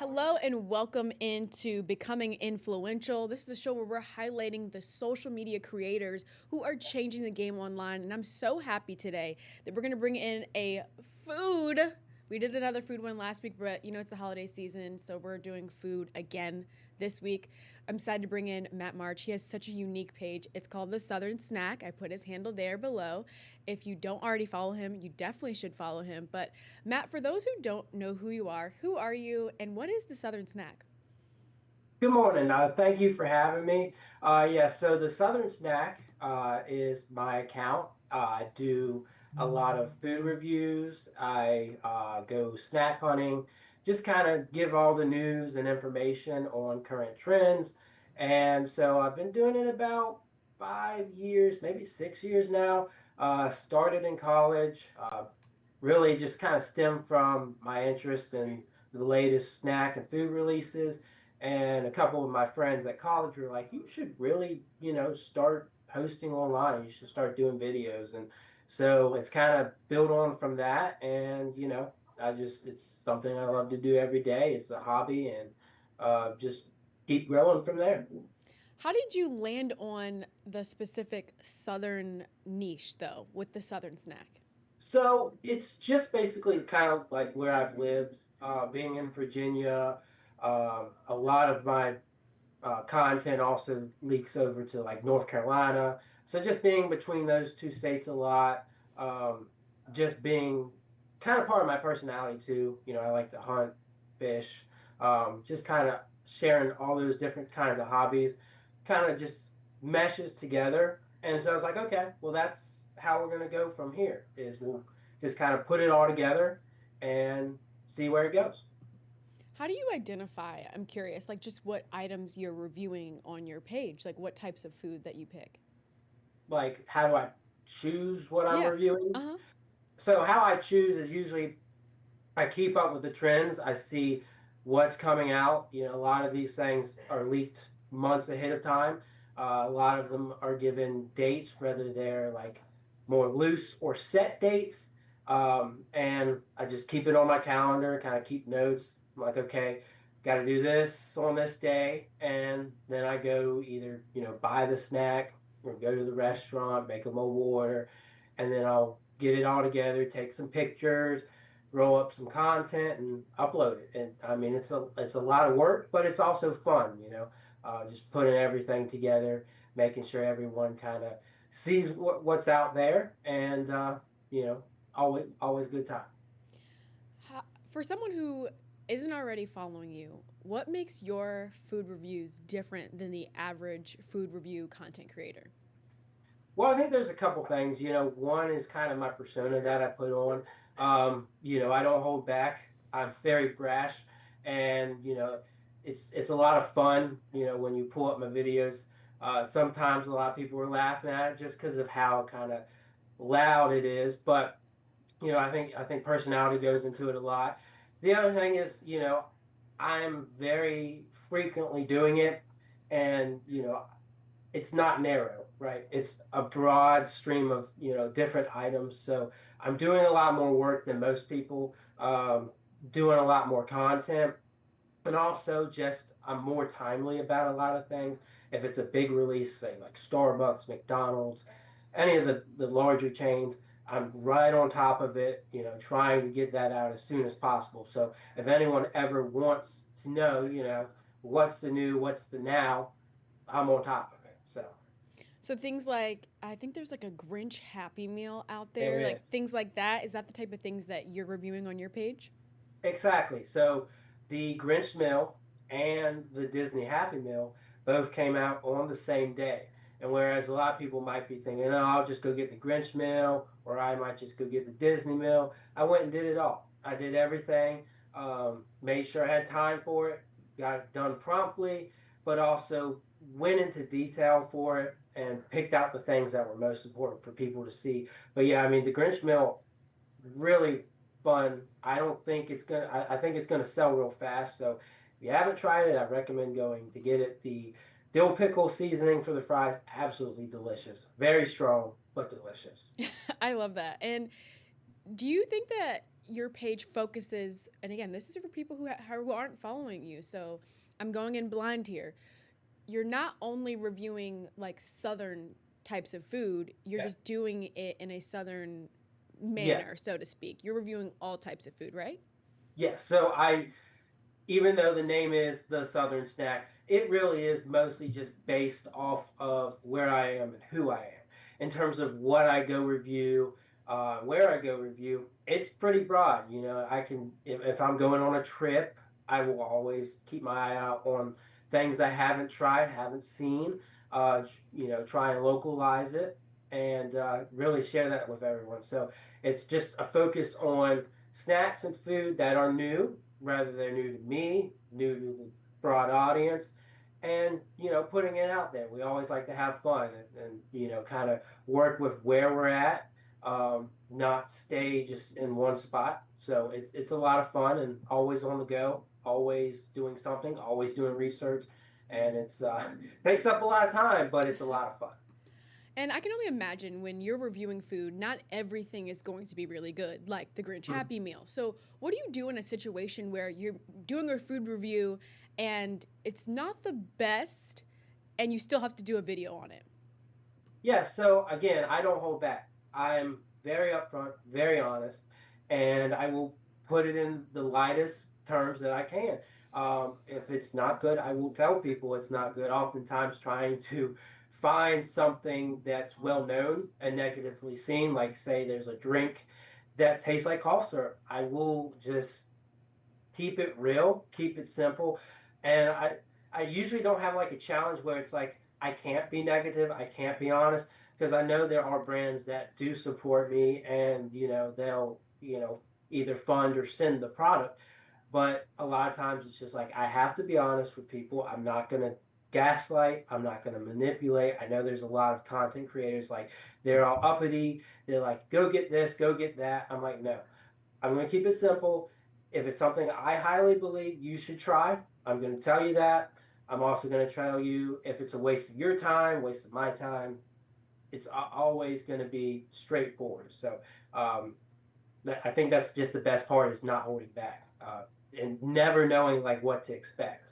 Hello and welcome into Becoming Influential. This is a show where we're highlighting the social media creators who are changing the game online. And I'm so happy today that we're going to bring in a food. We did another food one last week, but it's the holiday season, so we're doing food again this week. I'm excited to bring in Matt March. He has such a unique page. It's called The Southern Snack. I put his handle there below. If you don't already follow him, you definitely should follow him. But Matt, for those who don't know who you are you, and what is The Southern Snack? Good morning. Thank you for having me. So the Southern Snack is my account. I do a lot of food reviews. I go snack hunting, just kind of give all the news and information on current trends. And so I've been doing it about 5 years, maybe 6 years now. Started in college, really just kind of stemmed from my interest in the latest snack and food releases. And a couple of my friends at college were like, you should really, start posting online. You should start doing videos. And so it's kind of built on from that. And, it's something I love to do every day. It's a hobby and just keep growing from there. How did you land on the specific Southern niche, though, with The Southern Snack? So it's just basically kind of like where I've lived, being in Virginia. A lot of my content also leaks over to like North Carolina. So just being between those two states a lot, um, just being kind of part of my personality too. I like to hunt, fish, just kind of sharing all those different kinds of hobbies, kind of just meshes together. And so I was like, okay, well, that's how we're going to go from here is we'll just kind of put it all together and see where it goes. How do you identify, I'm curious, like just what items you're reviewing on your page, like what types of food that you pick? Like, how do I choose what I'm Yeah. reviewing? Uh-huh. So how I choose is usually I keep up with the trends. I see what's coming out. A lot of these things are leaked months ahead of time. A lot of them are given dates, whether they're like more loose or set dates. And I just keep it on my calendar, kind of keep notes. I'm like, okay, got to do this on this day. And then I go either, buy the snack or go to the restaurant, make a mobile order, and then I'll get it all together, take some pictures, roll up some content and upload it. And I mean, it's a lot of work, but it's also fun, just putting everything together, making sure everyone kind of sees what's out there, and you know, always good time. For someone who isn't already following you, what makes your food reviews different than the average food review content creator? Well, I think there's a couple things. One is kind of my persona that I put on. I don't hold back. I'm very brash, and it's a lot of fun. When you pull up my videos, sometimes a lot of people are laughing at it just because of how kind of loud it is. But I think personality goes into it a lot. The other thing is, I'm very frequently doing it, and it's not narrow, right? It's a broad stream of different items. So I'm doing a lot more work than most people, doing a lot more content, and also just I'm more timely about a lot of things. If it's a big release, say like Starbucks, McDonald's, any of the larger chains, I'm right on top of it, trying to get that out as soon as possible. So if anyone ever wants to know, what's the new, what's the now, I'm on top of it. So So things like, I think there's like a Grinch Happy Meal out there there, like is. things like that. Is that the type of things that you're reviewing on your page? Exactly. So the Grinch Mill and the Disney Happy Meal both came out on the same day. And whereas a lot of people might be thinking, oh, I'll just go get the Grinch Mill, or I might just go get the Disney Mill, I went and did it all. I did everything, made sure I had time for it, got it done promptly, but also went into detail for it and picked out the things that were most important for people to see. But yeah, I mean, the Grinch Mill really fun. I don't think it's gonna. I think it's gonna sell real fast. So if you haven't tried it, I recommend going to get it. The dill pickle seasoning for the fries, absolutely delicious. Very strong, but delicious. I love that. And do you think that your page focuses, and again, this is for people who aren't following you. So I'm going in blind here. You're not only reviewing like Southern types of food, you're Yeah. just doing it in a Southern Yeah. manner, so to speak. You're reviewing all types of food, right? Yeah. So even though the name is the Southern Snack, it really is mostly just based off of where I am and who I am. In terms of what I go review, where I go review, it's pretty broad. You know, I can, if I'm going on a trip, I will always keep my eye out on things I haven't tried, haven't seen, try and localize it and really share that with everyone. So it's just a focus on snacks and food that are new, rather they're new to me, new to the broad audience, and putting it out there. We always like to have fun and kind of work with where we're at, not stay just in one spot. So it's a lot of fun and always on the go, always doing something, always doing research, and it's takes up a lot of time, but it's a lot of fun. And I can only imagine when you're reviewing food, not everything is going to be really good, like the Grinch Mm. Happy Meal. So, what do you do in a situation where you're doing a food review and it's not the best and you still have to do a video on it? Yeah, so again, I don't hold back. I'm very upfront, very honest, and I will put it in the lightest terms that I can. If it's not good, I will tell people it's not good. Oftentimes, trying to find something that's well known and negatively seen, like say there's a drink that tastes like cough syrup, I will just keep it real, keep it simple, and I usually don't have like a challenge where it's like I can't be negative, I can't be honest, because I know there are brands that do support me, and they'll either fund or send the product, but a lot of times it's just like I have to be honest with people. I'm not gonna gaslight. I'm not gonna manipulate. I know there's a lot of content creators like they're all uppity. They're like, go get this, go get that. I'm like, no. I'm going to keep it simple. If it's something I highly believe you should try, I'm going to tell you that. I'm also going to tell you if it's a waste of your time, waste of my time. It's always going to be straightforward. So I think that's just the best part is not holding back and never knowing like what to expect,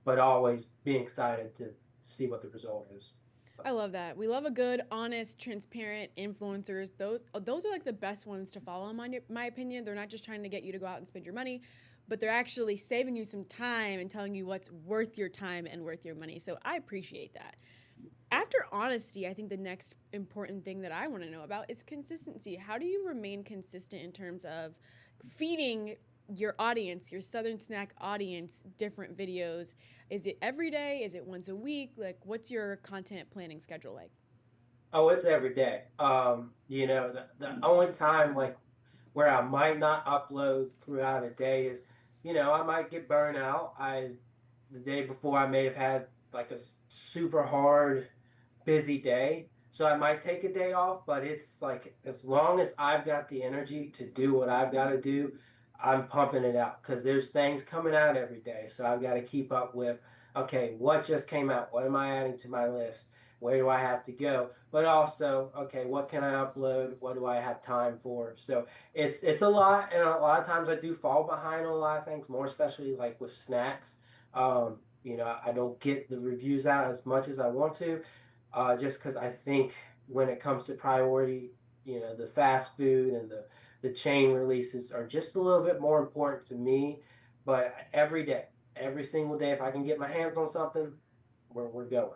but always being excited to see what the result is. So. I love that. We love a good, honest, transparent influencers. Those are like the best ones to follow, in my opinion. They're not just trying to get you to go out and spend your money, but they're actually saving you some time and telling you what's worth your time and worth your money. So I appreciate that. After honesty, I think the next important thing that I want to know about is consistency. How do you remain consistent in terms of feeding your audience, your Southern Snack audience, different videos? Is it every day? Is it once a week? Like, what's your content planning schedule like? Oh, it's every day. The only time like where I might not upload throughout a day is, I might get burned out. The day before I may have had like a super hard, busy day. So I might take a day off, but it's like as long as I've got the energy to do what I've got to do, I'm pumping it out because there's things coming out every day. So I've got to keep up with, okay, what just came out? What am I adding to my list? Where do I have to go? But also, okay, what can I upload? What do I have time for? So it's a lot, and a lot of times I do fall behind on a lot of things, more especially like with snacks. I don't get the reviews out as much as I want to, just because I think when it comes to priority, the fast food and the chain releases are just a little bit more important to me. But every day, every single day, if I can get my hands on something, we're going.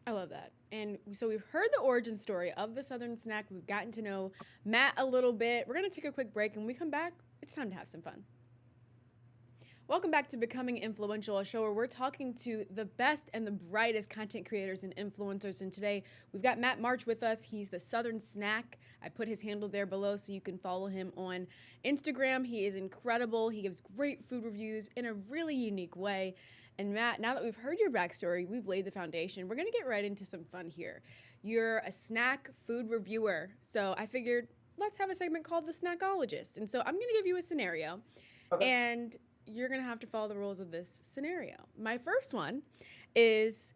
I love that. And so we've heard the origin story of the Southern Snack. We've gotten to know Matt a little bit. We're going to take a quick break, and when we come back, it's time to have some fun. Welcome back to Becoming Influential, a show where we're talking to the best and the brightest content creators and influencers. And today we've got Matt March with us. He's the Southern Snack. I put his handle there below so you can follow him on Instagram. He is incredible. He gives great food reviews in a really unique way. And Matt, now that we've heard your backstory, we've laid the foundation. We're going to get right into some fun here. You're a snack food reviewer. So I figured let's have a segment called The Snackologist. And so I'm going to give you a scenario. Okay. And you're going to have to follow the rules of this scenario. My first one is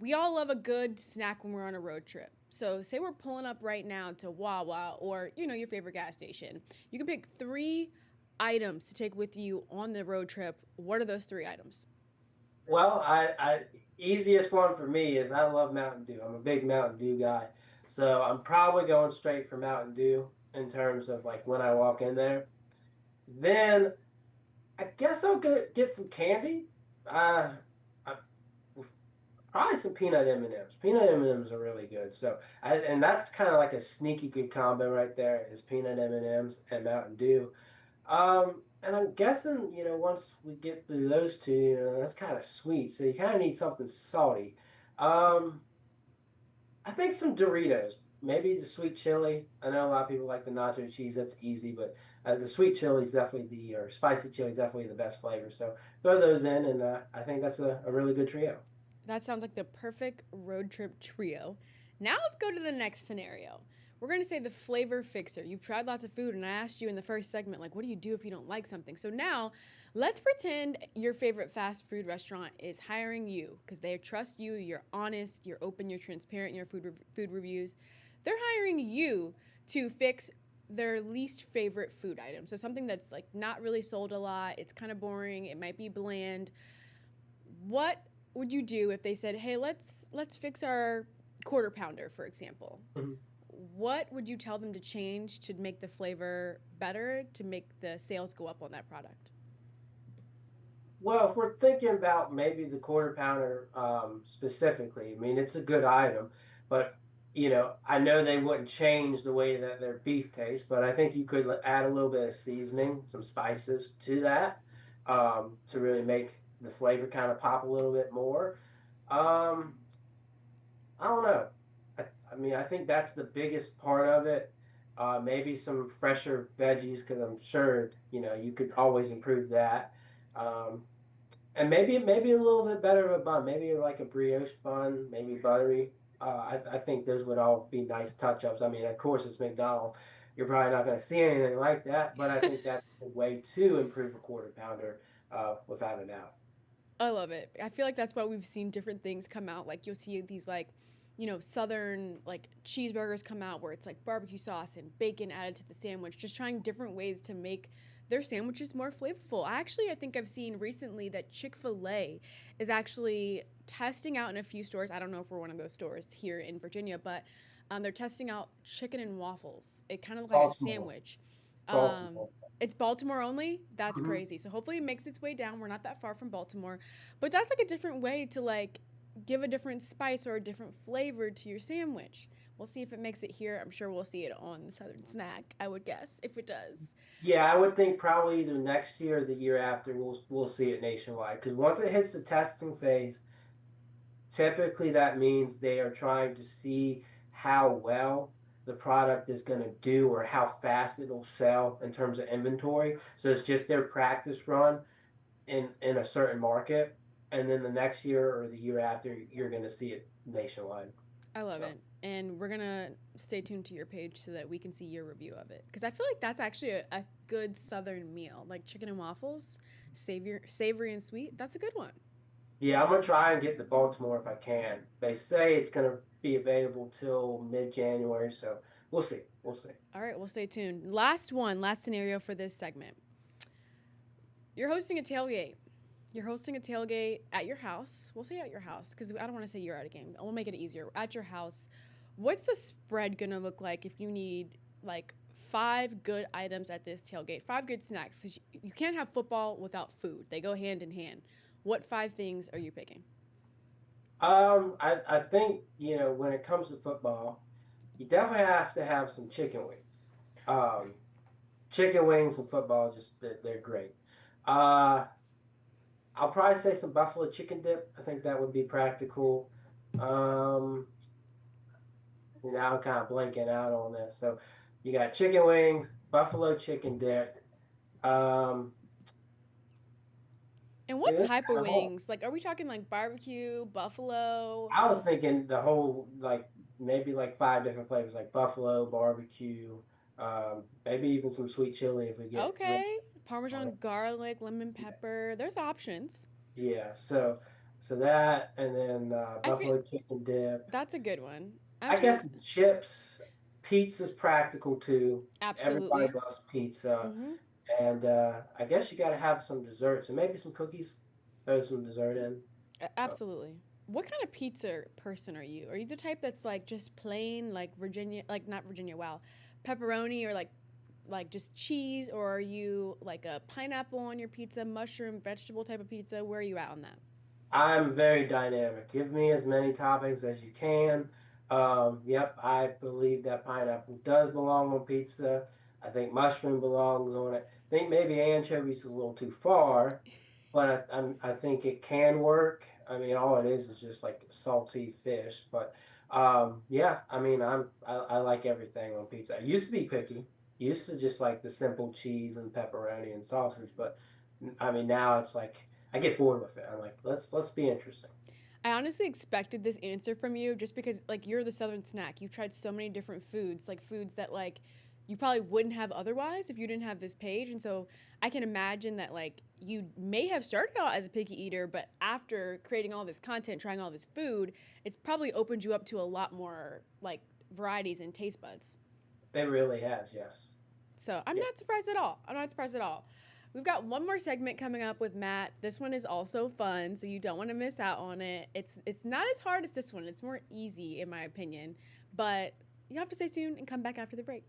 We all love a good snack when we're on a road trip. So, say we're pulling up right now to Wawa or, your favorite gas station. You can pick 3 items to take with you on the road trip. What are those 3 items? Well, easiest one for me is I love Mountain Dew. I'm a big Mountain Dew guy, so I'm probably going straight for Mountain Dew in terms of like when I walk in there. Then I guess I'll get some candy. I Probably some peanut M&Ms. Peanut M&Ms are really good. And that's kind of like a sneaky good combo right there is peanut M&Ms and Mountain Dew. And I'm guessing, once we get through those two, that's kind of sweet. So you kind of need something salty. Um, I think some Doritos, maybe the sweet chili. I know a lot of people like the nacho cheese. That's easy, but the sweet chili is definitely or spicy chili is definitely the best flavor. So throw those in, and I think that's a really good trio. That sounds like the perfect road trip trio. Now let's go to the next scenario. We're going to say the flavor fixer. You've tried lots of food, and I asked you in the first segment, like, what do you do if you don't like something? So now let's pretend your favorite fast food restaurant is hiring you because they trust you, you're honest, you're open, you're transparent in your food reviews. They're hiring you to fix their least favorite food item. So something that's like not really sold a lot, it's kind of boring, it might be bland. What would you do if they said, "Hey, let's fix our quarter pounder," for example? Mhm. What would you tell them to change to make the flavor better, to make the sales go up on that product? Well, if we're thinking about maybe the quarter pounder specifically, I mean, it's a good item, but I know they wouldn't change the way that their beef tastes, but I think you could add a little bit of seasoning, some spices to that to really make the flavor kind of pop a little bit more. Um, I don't know. I mean, I think that's the biggest part of it. Maybe some fresher veggies because I'm sure you could always improve that. Um, and maybe a little bit better of a bun, maybe like a brioche bun, maybe buttery. I think those would all be nice touch ups. I mean, of course, it's McDonald's. You're probably not going to see anything like that, but I think that's a way to improve a quarter pounder without a doubt. I love it. I feel like that's why we've seen different things come out. Like you'll see these like, southern like cheeseburgers come out where it's like barbecue sauce and bacon added to the sandwich, just trying different ways to make their sandwiches more flavorful. I think I've seen recently that Chick-fil-A is actually testing out in a few stores. I don't know if we're one of those stores here in Virginia, but they're testing out chicken and waffles. It kind of looks like a Baltimore, sandwich. Um, Baltimore. it's Baltimore only. That's Mhm. crazy. So hopefully it makes its way down. We're not that far from Baltimore, but that's like a different way to like give a different spice or a different flavor to your sandwich. We'll see if it makes it here. I'm sure we'll see it on the Southern Snack. I would guess if it does. Yeah, I would think probably either next year or the year after we'll see it nationwide because once it hits the testing phase, typically that means they are trying to see how well the product is going to do or how fast it'll sell in terms of inventory. So it's just their practice run in a certain market, and then the next year or the year after you're going to see it nationwide. I love So it. And we're going to stay tuned to your page so that we can see your review of it. Because I feel like that's actually a good Southern meal. Like chicken and waffles, savory and sweet. That's a good one. yeah, I'm gonna try and get to Baltimore if I can. They say it's gonna be available till mid-January, so we'll see. We'll see. All right, we'll stay tuned. Last scenario for this segment. You're hosting a tailgate. You're hosting a tailgate at your house. We'll say at your house because I don't want to say you're at a game. We'll make it easier. At your house, what's the spread gonna look like if you need like 5 good items at this tailgate? 5 good snacks because you can't have football without food. They go hand in hand. What 5 things are you picking? I think when it comes to football, you definitely have to have some chicken wings. Um, Chicken wings and football just they're great. Uh, I'll probably say some buffalo chicken dip. I think that would be practical. Um, Now I'm kind of blanking out on this. So you got chicken wings, buffalo chicken dip. Um, And what That's type of kind of all. wings? Like, are we talking like barbecue, buffalo? I was thinking the whole like maybe like 5 different flavors like buffalo, barbecue, maybe even some sweet chili if we get really Okay. on Parmesan it. garlic, lemon Yeah, pepper. There's options. yeah. So. So that, and then I feel buffalo chicken dip. that's a good one. I'm I trying guess to chips. Pizza's practical too. Everybody absolutely. loves pizza, Hmm. and I guess you got to have some desserts and maybe some cookies. Throw some dessert in. So Absolutely. What kind of pizza person are you? Are you the type that's like just plain, like Virginia, like not Virginia, wow, pepperoni, or like just cheese, or are you like a pineapple on your pizza, mushroom, vegetable type of pizza? Where are you at on that? I'm very dynamic. Give me as many toppings as you can. Yep, I believe that pineapple does belong on pizza. I think mushroom belongs on it. I think maybe anchovies is a little too far, but I think it can work. I mean, all it is just like salty fish. But yeah, I mean, I like everything on pizza. I used to be picky. Used to just like the simple cheese and pepperoni and sausage, but I mean now it's like I get bored with it. I'm like, let's be interesting. I honestly expected this answer from you just because like you're the Southern snack. You've tried so many different foods, like foods that like you probably wouldn't have otherwise if you didn't have this page. And so I can imagine that like you may have started out as a picky eater, but after creating all this content, trying all this food, it's probably opened you up to a lot more like varieties and taste buds. It really has, yes. So I'm Yeah. not surprised at all. I'm not surprised at all. We've got one more segment coming up with Matt. This one is also fun, so you don't want to miss out on it. It's not as hard as this one. It's more easy in my opinion, but you have to stay tuned and come back after the break.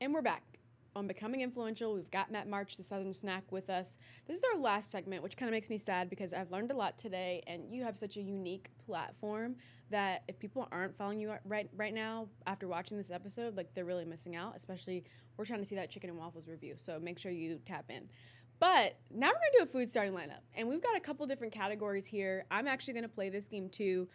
And we're back. On Becoming Influential, we've got Matt March, the Southern Snack, with us. This is our last segment, which kind of makes me sad because I've learned a lot today, and you have such a unique platform that if people aren't following you right now after watching this episode, like they're really missing out. Especially, we're trying to see that chicken and waffles review, so make sure you tap in. But now we're gonna do a food starting lineup, and we've got a couple different categories here. I'm actually gonna play this game too.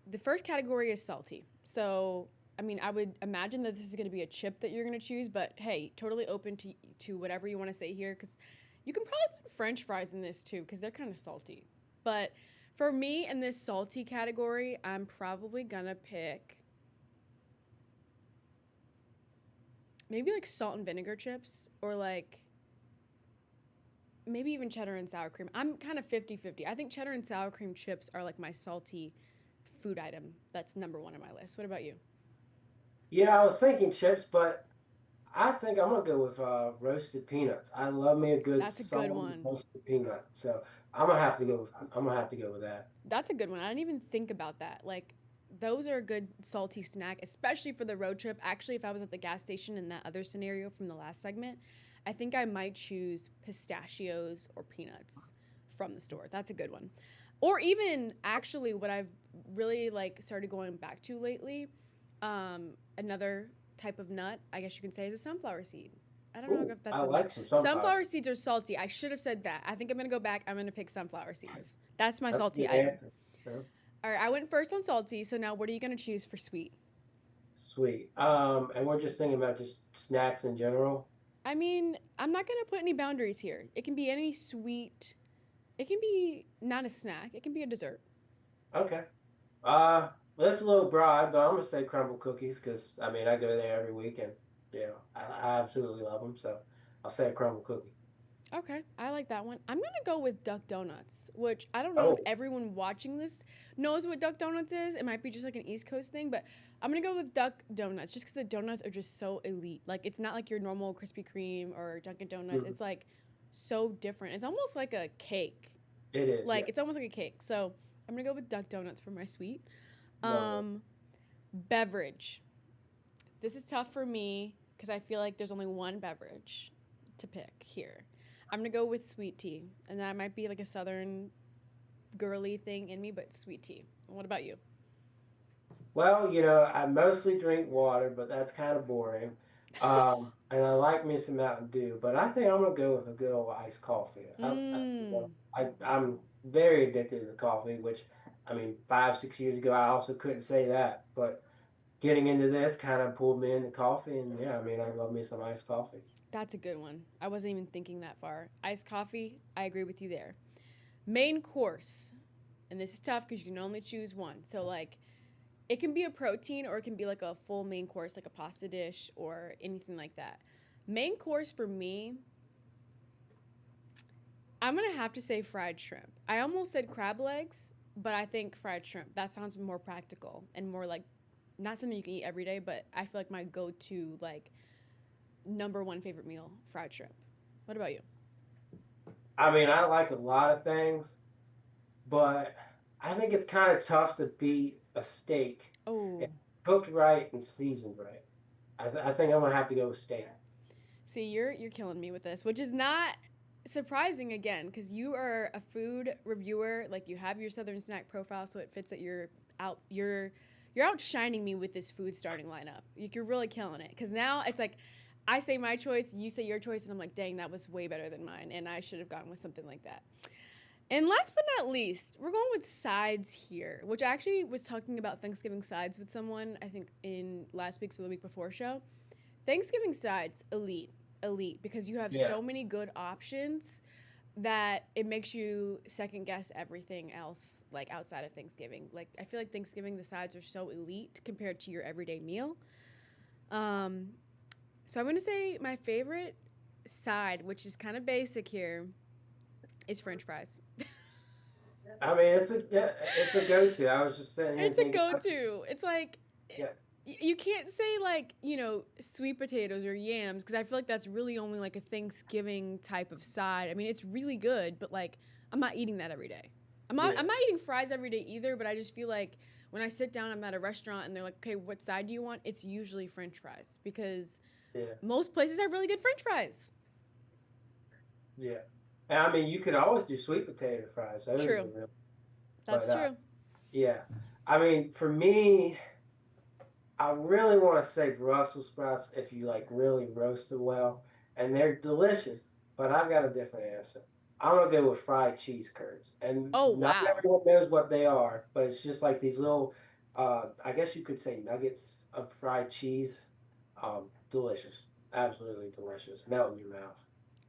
The first category is salty. So, I mean, I would imagine that this is going to be a chip that you're going to choose, but hey, totally open to whatever you want to say here because you can probably put French fries in this too because they're kind of salty. But for me in this salty category, I'm probably going to pick maybe like salt and vinegar chips or like maybe even cheddar and sour cream. I'm kind of 50-50. I think cheddar and sour cream chips are like my salty food item that's number one on my list. What about you? Yeah, I was thinking chips, but I think I'm gonna go with roasted peanuts. I love me a good That's a good salty one. roasted peanut. So I'm gonna have to go with that. That's a good one. I didn't even think about that. Like, those are a good salty snack, especially for the road trip. Actually, if I was at the gas station in that other scenario from the last segment, I think I might choose pistachios or peanuts from the store. That's a good one. Or even actually, what I've really like started going back to lately, another type of nut, I guess you can say, is a sunflower seed. I don't know Ooh, if that's I a nut. like some sunflower Sunflower seeds. seeds are salty. I should have said that. I think I'm gonna go back. I'm gonna pick sunflower seeds. That's my That's a salty good item. answer. Yeah. All right, I went first on salty, so now what are you gonna choose for sweet? Sweet. And we're just thinking about just snacks in general. I mean, I'm not gonna put any boundaries here. It can be any sweet. It can be not a snack. It can be a dessert. Okay. Well, that's a little broad, but I'm gonna say crumble cookies because I mean I go there every week and I absolutely love them. So I'll say a crumble cookie. Okay, I like that one. I'm gonna go with Duck Donuts, which I don't know if Oh, everyone watching this knows what Duck Donuts is. It might be just like an East Coast thing, but I'm gonna go with Duck Donuts just because the donuts are just so elite. Like it's not like your normal Krispy Kreme or Dunkin' Donuts. mhm. It's like so different. It's almost like a cake. It is. Like Yeah, it's almost like a cake. So I'm gonna go with Duck Donuts for my sweet. love it. Um, Beverage. This is tough for me because I feel like there's only one beverage to pick here. I'm gonna go with sweet tea, and that might be like a southern girly thing in me, but sweet tea. What about you? Well, I mostly drink water, but that's kind of boring. And I like me some Mountain Dew, but I think I'm gonna go with a good old iced coffee. Mmm. I'm very addicted to coffee, which I mean, 5, 6 years ago I also couldn't say that, but getting into this kind of pulled me into coffee, and yeah, I mean, I love me some iced coffee. That's a good one. I wasn't even thinking that far. Iced coffee, I agree with you there. Main course. and this is tough because you can only choose one. So like, it can be a protein or it can be like a full main course, like a pasta dish or anything like that. Main course for me, I'm gonna have to say fried shrimp. I almost said crab legs, but I think fried shrimp. That sounds more practical and more like not something you can eat every day, but I feel like my go-to like number one favorite meal, fried shrimp. What about you? I mean, I like a lot of things, but I think it's kind of tough to beat a steak if Oh, cooked right and seasoned right. I think I'm gonna have to go with steak. see, you're killing me with this, which is not surprising again because you are a food reviewer. Like you have your Southern snack profile, so it fits that out. You're outshining me with this food starting lineup. You're really killing it because now it's like I say my choice, you say your choice, and I'm like, dang, that was way better than mine, and I should have gone with something like that. And last but not least, we're going with sides here, which I actually was talking about Thanksgiving sides with someone, I think in last week's or the week before show. Thanksgiving sides, elite, elite, because you have Yeah, so many good options that it makes you second guess everything else, like outside of Thanksgiving. Like, I feel like Thanksgiving, the sides are so elite compared to your everyday meal. Um, so I'm going to say my favorite side, which is kind of basic here, is French fries. I mean it's a go-to. I was just sitting here It's a thinking, go-to. It's like yeah, you can't say like sweet potatoes or yams because I feel like that's really only like a Thanksgiving type of side. I mean, it's really good, but like I'm not eating that every day. I'm yeah, not eating fries every day either. But I just feel like when I sit down, I'm at a restaurant and they're like, okay, what side do you want? It's usually French fries because yeah, most places have really good French fries. yeah. And I mean, you could always do sweet potato fries. Those are True, real, but that's true. yeah. I mean, for me, I really want to say Brussels sprouts if you like really roast them well, and they're delicious. But I've got a different answer. I'm gonna go with fried cheese curds, and Oh not wow. everyone knows what they are, but it's just like these little, I guess you could say nuggets of fried cheese. Delicious, absolutely delicious. Melt in your mouth.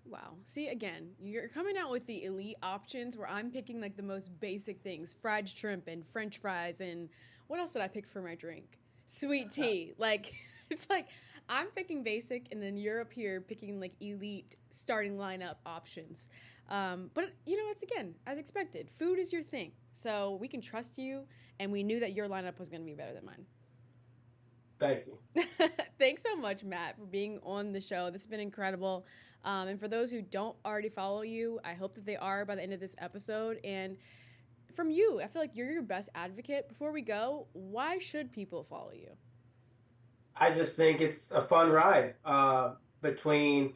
Wow. See, again, you're coming out with the elite options where I'm picking like the most basic things fried shrimp and french fries. And what else did I pick for my drink? Sweet tea. Like, it's like I'm picking basic, and then you're up here picking like elite starting lineup options. But, it's again, as expected, food is your thing. So we can trust you, and we knew that your lineup was going to be better than mine. Thank you. Thanks so much, Matt, for being on the show. This has been incredible. And for those who don't already follow you, I hope that they are by the end of this episode. And from you, I feel like you're your best advocate. Before we go, why should people follow you? I just think it's a fun ride between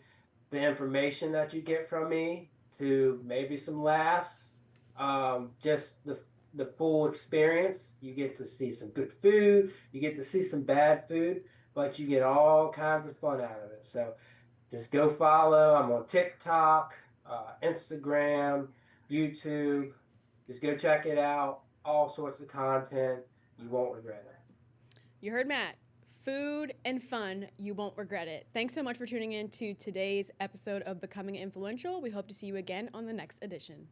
the information that you get from me to maybe some laughs, just the full experience. You get to see some good food, you get to see some bad food, but you get all kinds of fun out of it. So just go follow. I'm on TikTok, Instagram, YouTube. Just go check it out. All sorts of content. You won't regret it. You heard Matt. Food and fun, you won't regret it. Thanks so much for tuning in to today's episode of Becoming Influential. We hope to see you again on the next edition.